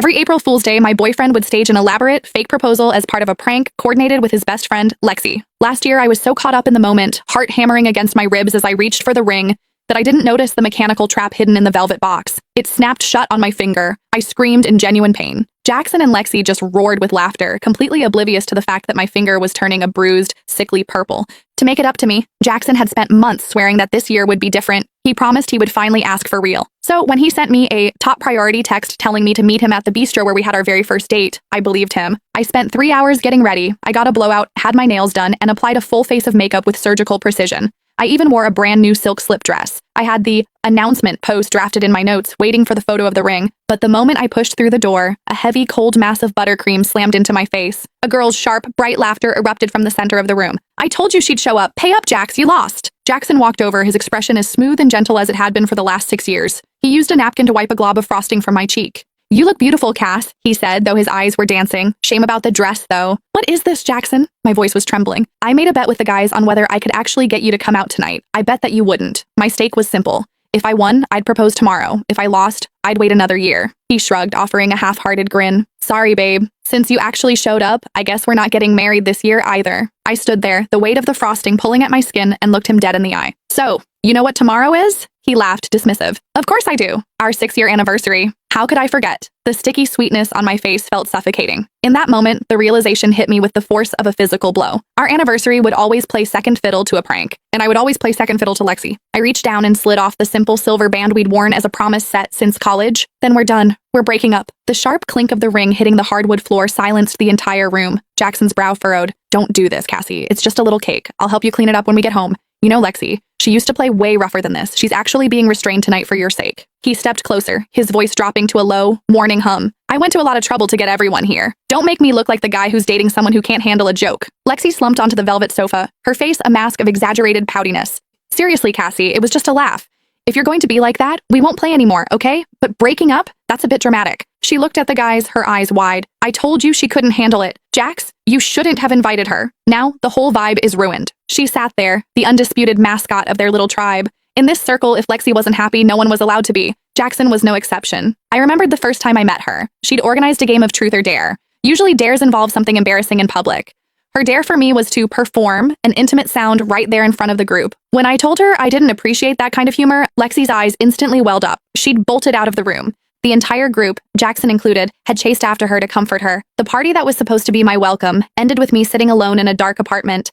Every April Fool's Day, my boyfriend would stage an elaborate, fake proposal as part of a prank coordinated with his best friend, Lexi. Last year, I was so caught up in the moment, heart hammering against my ribs as I reached for the ring, that I didn't notice the mechanical trap hidden in the velvet box. It snapped shut on my finger. I screamed in genuine pain. Jackson and Lexi just roared with laughter, completely oblivious to the fact that my finger was turning a bruised, sickly purple. To make it up to me, Jackson had spent months swearing that this year would be different. He promised he would finally ask for real. So when he sent me a top priority text telling me to meet him at the bistro where we had our very first date, I believed him. I spent 3 hours getting ready. I got a blowout, had my nails done, and applied a full face of makeup with surgical precision. I even wore a brand new silk slip dress. I had the announcement post drafted in my notes, waiting for the photo of the ring. But the moment I pushed through the door, a heavy, cold mass of buttercream slammed into my face. A girl's sharp, bright laughter erupted from the center of the room. "I told you she'd show up. Pay up, Jax, you lost." Jackson walked over, his expression as smooth and gentle as it had been for the last 6 years. He used a napkin to wipe a glob of frosting from my cheek. "You look beautiful, Cass," he said, though his eyes were dancing. Shame about the dress, though. "What is this, Jackson?" My voice was trembling. "I made a bet with the guys on whether I could actually get you to come out tonight. I bet that you wouldn't. My stake was simple. If I won, I'd propose tomorrow. If I lost, I'd wait another year." He shrugged, offering a half-hearted grin. "Sorry, babe. Since you actually showed up, I guess we're not getting married this year either." I stood there, the weight of the frosting pulling at my skin, and looked him dead in the eye. "So, you know what tomorrow is?" He laughed, dismissive. "Of course I do. Our 6-year anniversary. How could I forget?" The sticky sweetness on my face felt suffocating. In that moment, the realization hit me with the force of a physical blow. Our anniversary would always play second fiddle to a prank, and I would always play second fiddle to Lexi. I reached down and slid off the simple silver band we'd worn as a promise set since college. "Then we're done. We're breaking up." The sharp clink of the ring hitting the hardwood floor silenced the entire room. Jackson's brow furrowed. "Don't do this, Cassie. It's just a little cake. I'll help you clean it up when we get home. You know Lexi. She used to play way rougher than this. She's actually being restrained tonight for your sake." He stepped closer, his voice dropping to a low, warning hum. "I went to a lot of trouble to get everyone here. Don't make me look like the guy who's dating someone who can't handle a joke." Lexi slumped onto the velvet sofa, her face a mask of exaggerated poutiness. "Seriously, Cassie, it was just a laugh. If you're going to be like that, we won't play anymore, okay? But breaking up? That's a bit dramatic." She looked at the guys, her eyes wide. "I told you she couldn't handle it. Jax, you shouldn't have invited her. Now, the whole vibe is ruined." She sat there, the undisputed mascot of their little tribe. In this circle, if Lexi wasn't happy, no one was allowed to be. Jackson was no exception. I remembered the first time I met her. She'd organized a game of truth or dare. Usually dares involve something embarrassing in public. Her dare for me was to perform an intimate sound right there in front of the group. When I told her I didn't appreciate that kind of humor, Lexi's eyes instantly welled up. She'd bolted out of the room. The entire group, Jackson included, had chased after her to comfort her. The party that was supposed to be my welcome ended with me sitting alone in a dark apartment,